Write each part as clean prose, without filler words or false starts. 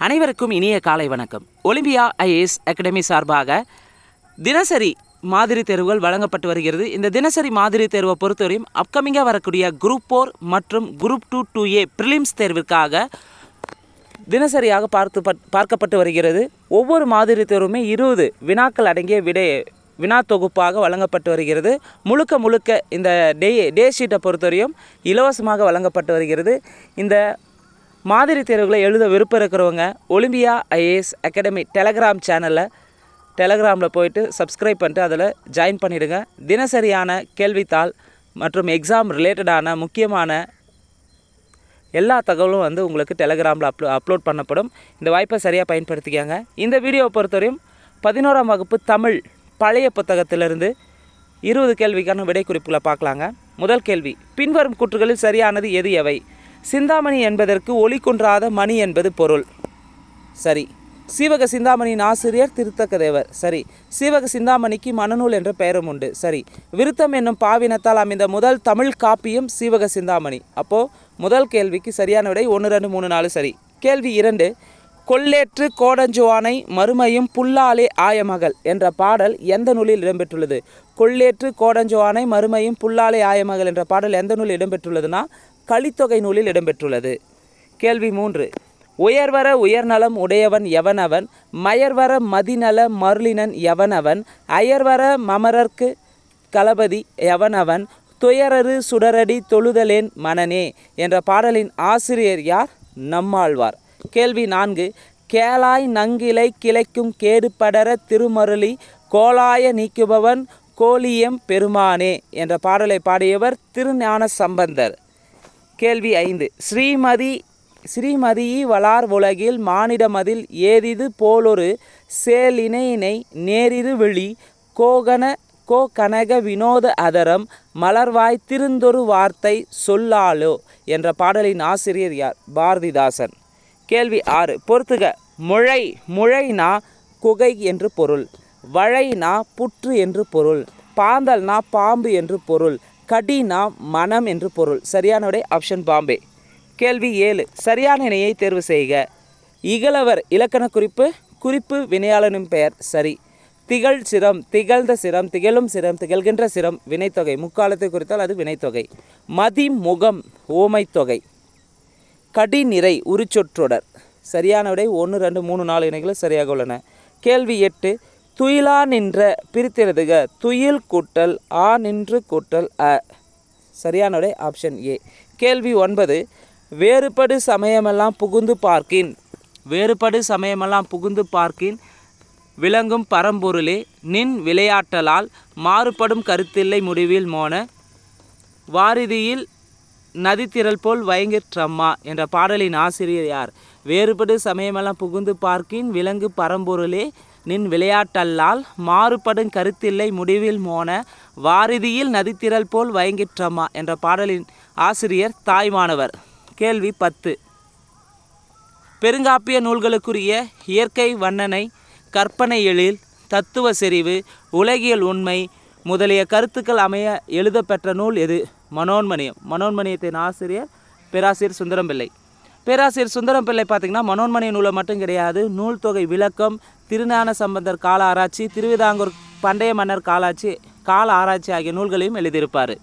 அனைவருக்கும் இனிய காலை வணக்கம். ஒலிம்பியா ஐஏஎஸ் அகாடமி சார்பாக தினசரி மாதிரி தேர்வுகள் வழங்கப்பட்டு வருகிறது. இந்த தினசரி மாதிரி தேர்வை பொறுத்தவரையும் அப்கமிங்காக வரக்கூடிய குரூப் 4 மற்றும் குரூப் 2-2A ப்ரிலிம்ஸ் தேர்விற்காக தினசரியாக பார்க்கப்பட்டு வருகிறது. ஒவ்வொரு மாதிரி தேர்வுமே 20 வினாக்கள் அடங்கிய வினா தொகுப்பாக வழங்கப்பட்டு வருகிறது. முழுக்க இந்த டே ஷீட்டை பொறுத்தவரையும் இலவசமாக வழங்கப்பட்டு வருகிறது. இந்த மாதிரி தேர்வுகளை எழுத விருப்பம் இருக்கிறவங்க ஒலிம்பியா ஐஏஎஸ் அகாடமி டெலகிராமில் போயிட்டு சப்ஸ்கிரைப் பண்ணிட்டு அதில் ஜாயின் பண்ணிவிடுங்க. தினசரியான கேள்வித்தாள் மற்றும் எக்ஸாம் ரிலேட்டடான முக்கியமான எல்லா தகவலும் உங்களுக்கு டெலகிராமில் அப்லோட் பண்ணப்படும். இந்த வாய்ப்பை சரியாக பயன்படுத்திக்காங்க. இந்த வீடியோவை பொறுத்தவரையும் 11ஆம் வகுப்பு தமிழ் பழைய புத்தகத்திலிருந்து 20 கேள்விக்கான விடை குறிப்புகளை பார்க்கலாங்க. முதல் கேள்வி, பின்வரும் கூற்றுகளில் சரியானது எது எவை? சிந்தாமணி என்பதற்கு ஒளி குன்றாத மணி என்பது பொருள். சரி. சீவக சிந்தாமணியின் ஆசிரியர் திருத்தக்கதேவர். சரி. சீவக சிந்தாமணிக்கு மணநூல் என்ற பெயரும் உண்டு. சரி. விருத்தம் என்னும் பாவினத்தால் அமைந்த முதல் தமிழ் காப்பியம் சீவக சிந்தாமணி. அப்போது முதல் கேள்விக்கு சரியான விடை 1, 2, 3, 4 சரி. கேள்வி 2, கொள்ளேற்று கோடஞ்சுவானை மறுமையும் புல்லாலே ஆயமகள் என்ற பாடல் எந்த நூலில் இடம்பெற்றுள்ளது? கொள்ளேற்று கோடஞ்சுவானை மறுமையும் புல்லாலே ஆயமகள் என்ற பாடல் எந்த நூலில் இடம்பெற்றுள்ளதுன்னா கலித்தொகை நூலில் இடம்பெற்றுள்ளது. கேள்வி 3, உயர்வர உயர்நலம் உடையவன் எவனவன்? மயர்வர மதிநல மருளினன் எவனவன்? அயர்வர மமரர்க்கு களபதி எவனவன்? துயரரு சுடரடி தொழுதலேன் மனனே என்ற பாடலின் ஆசிரியர் யார்? நம்மாழ்வார். கேள்வி 4, கேளாய் நங்கிலை கிளைக்கும் கேடுபடர திருமருளி கோலாய நீக்குபவன் கோலியம் பெருமானே என்ற பாடலை பாடியவர் திருஞான சம்பந்தர். கேள்வி 5, ஸ்ரீமதி வளார் உலகில் மானிடமதில் ஏதிது போலொரு சேலினை நேரிரு விழி கனக வினோத அதரம் மலர்வாய் திருந்தொரு வார்த்தை சொல்லாலோ என்ற பாடலின் ஆசிரியர் யார்? பாரதிதாசன். கேள்வி 6, பொறுத்துக. முழைனா குகை என்று பொருள், வழைனா புற்று என்று பொருள், பாந்தல்னா பாம்பு என்று பொருள், கடினா மனம் என்று பொருள். சரியான விடை ஆப்ஷன் பாம்பே. கேள்வி 7, சரியான இணையை தேர்வு செய்க. இகழவர் இலக்கண குறிப்பு வினையாளனின் பெயர். சரி. திகழ் சிரம், திகழ்ந்த சிரம், திகழும் சிரம், திகழ்கின்ற சிரம் வினைத்தொகை. முக்காலத்தை குறித்தால் அது வினைத்தொகை. மதிமுகம் ஓமைத்தொகை. கடிநிறை உரிச்சொற்றொடர். சரியான விடை 1, 2, 3, 4 இணைகளும் சரியாக உள்ளன. கேள்வி 8, துயிலா நின்ற பிரித்தெழுதுக. துயில் கூட்டல் ஆ நின்று கூட்டல் அ. சரியான விடை ஆப்ஷன் ஏ. கேள்வி 9, வேறுபடு சமயமெல்லாம் புகுந்து பார்க்கின் விளங்கும் பரம்பொருளே நின் விளையாட்டலால் மாறுபடும் கருத்தில்லை முடிவில் மோன வாரிதியில் நதித்திரள் போல் வயங்கிற்றம்மா என்ற பாடலின் ஆசிரியர் யார்? வேறுபடு சமயமெல்லாம் புகுந்து பார்க்கின் விளங்கு பரம்பொருளே நின் விளையாட்டல்லால் மாறுபடும் கருத்தில்லை முடிவில் மோன வாரிதியில் நதித்திரள் போல் வயங்கிற்றம்மா என்ற பாடலின் ஆசிரியர் தாய்மானவர். கேள்வி 10, பெருங்காப்பிய நூல்களுக்குரிய இயற்கை வண்ணனை கற்பனை எழில் தத்துவ செறிவு உலகியல் உண்மை முதலிய கருத்துக்கள் அமைய எழுதப்பெற்ற நூல் எது? மனோன்மணியம். மனோன்மணியத்தின் ஆசிரியர் பேராசிரியர் சுந்தரம்பிள்ளை. பேராசிரியர் சுந்தரம்பிள்ளை பார்த்திங்கன்னா மனோன்மணிய நூலை மட்டும் கிடையாது, நூல் தொகை விளக்கம், திருஞான சம்பந்தர் கால ஆராய்ச்சி, திருவிதாங்கூர் பண்டைய மன்னர் கால ஆராய்ச்சி ஆகிய நூல்களையும் எழுதியிருப்பார்.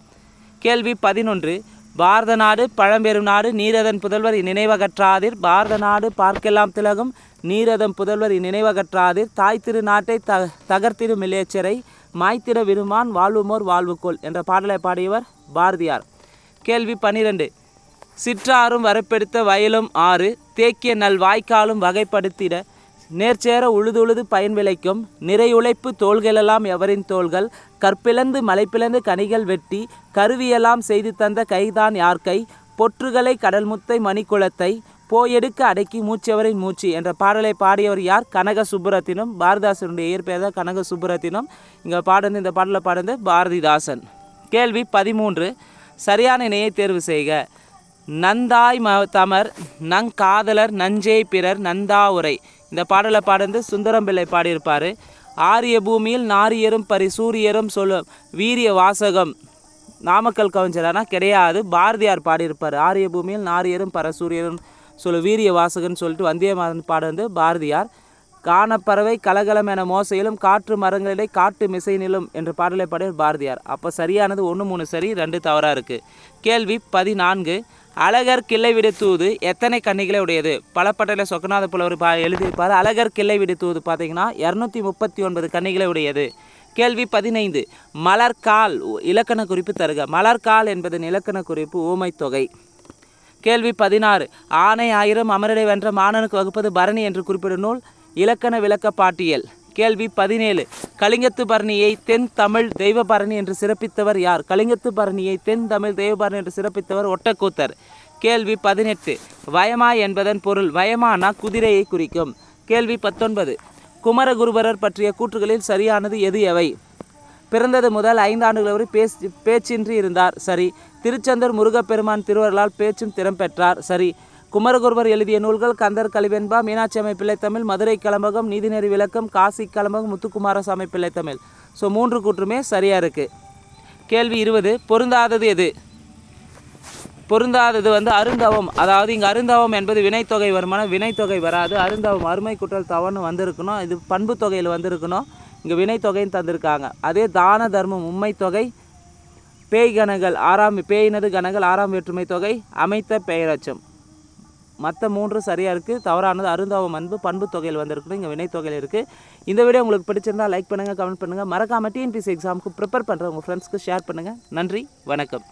கேள்வி 11, பாரத நாடு பழம்பெரும் நாடு நீரதன் புதல்வர் நினைவகற்றாதிர். பாரத நாடு பார்க்கெல்லாம் திலகும் நீரதன் புதல்வர் நினைவகற்றாதிர். தாய் திரு நாட்டை தகர்த்திரு மில்லேச்சரை மாய்த்திர விருமான் வாழ்வுமோர் வாழ்வுக்கோள் என்ற பாடலை பாடியவர் பாரதியார். கேள்வி 12, சிற்றாரும் வரப்பெடுத்த வயலும் ஆறு தேக்கிய நல் வாய்க்காலும் வகைப்படுத்திட நேர்ச்சேர உழுதுழுது பயன் விளைக்கும் நிறையுழைப்பு தோள்களெல்லாம் எவரின் தோள்கள் கற்பிளந்து மலைப்பிளந்து கனிகள் வெட்டி கருவியெல்லாம் செய்து தந்த கைதான் யார்கை பொற்றுகளை கடல்முத்தை மணிக்குளத்தை போயெடுக்க அடக்கி மூச்சவரின் மூச்சு என்ற பாடலை பாடியவர் யார்? கனக சுப்புரத்தினம். பாரதிதாசனுடைய இயற்பெயர் தான் கனக சுப்புரத்தினம். இந்த பாடலை பாடுறது பாரதிதாசன். கேள்வி 13, சரியான இணையை தேர்வு செய்க. நந்தாய் தமர் நங்காதலர் நஞ்சே பிறர் நந்தா உரை இந்த பாடலை பாடுறது சுந்தரம்பிள்ளை பாடியிருப்பார். ஆரிய பூமியில் நாரியரும் சூரியரும் சொல்லும் வீரிய வாசகம் நாமக்கல் கவிஞரானா கிடையாது, பாரதியார் பாடியிருப்பார். ஆரிய பூமியில் நாரியரும் சூரியரும் வீரிய வாசகன் சொல்லிட்டு வந்தியமாதன் பாடு வந்து பாரதியார். காணப்பறவை கலகலம் என மோசையிலும் காற்று மரங்களிடை காட்டு மிசையிலும் என்ற பாடலை பாடியவர் பாரதியார். அப்போ சரியானது 1 3 சரி, 2 தவறாக இருக்குது. கேள்வி 14. அழகர் கிள்ளை விடு தூது எத்தனை கன்னிகளை உடையது? பலப்பட்டையில் சொக்கநாத புலவர் எழுதியிருப்பார். அழகர் கிள்ளை விடு தூது பார்த்தீங்கன்னா 239 கன்னிகளை உடையது. கேள்வி 15. மலர்கால் இலக்கண குறிப்பு தருக. மலர்கால் என்பதன் இலக்கண குறிப்பு ஊமை தொகை. கேள்வி 16. ஆனை 1000 அமரடை வென்ற மாணனுக்கு வகுப்பது பரணி என்று குறிப்பிடும் நூல் இலக்கண விளக்க பாட்டியல். கேள்வி 17. கலிங்கத்து பரணியை தென் தமிழ் தெய்வ பரணி என்று சிறப்பித்தவர் யார்? கலிங்கத்து பரணியை தென் தமிழ் தெய்வ பரணி என்று சிறப்பித்தவர் ஒட்டக்கூத்தர். கேள்வி 18. வயமா என்பதன் பொருள்? வயமானா குதிரையை குறிக்கும். கேள்வி 19. குமரகுருபரர் பற்றிய கூற்றுகளில் சரியானது எது எவை? பிறந்தது முதல் 5 ஆண்டுகள் வரை பேச்சின்றி இருந்தார். சரி. திருச்செந்தூர் முருகப்பெருமான் திருவருளால் பேச்சும் திறம் பெற்றார். சரி. குமரகுருபர் எழுதிய நூல்கள் கந்தர் கலிவெண்பா, மீனாட்சி அம்மை பிள்ளைத்தமிழ், மதுரை கலம்பகம், நீதிநெறி விளக்கம், காசி கலம்பகம், முத்துக்குமாரசாமி பிள்ளைத்தமிழ். 3 கூற்றுமே சரியாக இருக்குது. கேள்வி 20. பொருந்தாதது எது? பொருந்தாதது வந்து அருந்தவம். அதாவது இங்கே அருந்தவம் என்பது வினைத்தொகை வருமான வினைத்தொகை வராது. அருந்தவம் அருமை குற்றல் தவன்னு வந்திருக்கணும். இது பண்பு தொகையில் வந்திருக்கணும். இங்கே வினைத்தொகைன்னு தந்திருக்காங்க. அதே தான தர்மம் உண்மை தொகை, பேய் கணங்கள் 6ஆம் பேயினது கணங்கள் 6ஆம் வேற்றுமை தொகை, அமைத்த பெயரச்சம். மற்ற 3 சரியாக இருக்குது. தவறானது அருந்தவம் அன்பு பண்பு தொகையில் வந்திருக்கணும். இங்கே வினைத்தொகையில் இருக்குது. இந்த வீடியோ உங்களுக்கு பிடிச்சிருந்தால் லைக் பண்ணுங்கள், கமெண்ட் பண்ணுங்கள். மறக்காமல் டிஎன்பிஎஸ்சி எக்ஸாமுக்கு ப்ரிப்பேர் பண்ணுற உங்கள் ஃப்ரெண்ட்ஸ்க்கு ஷேர் பண்ணுங்கள். நன்றி, வணக்கம்.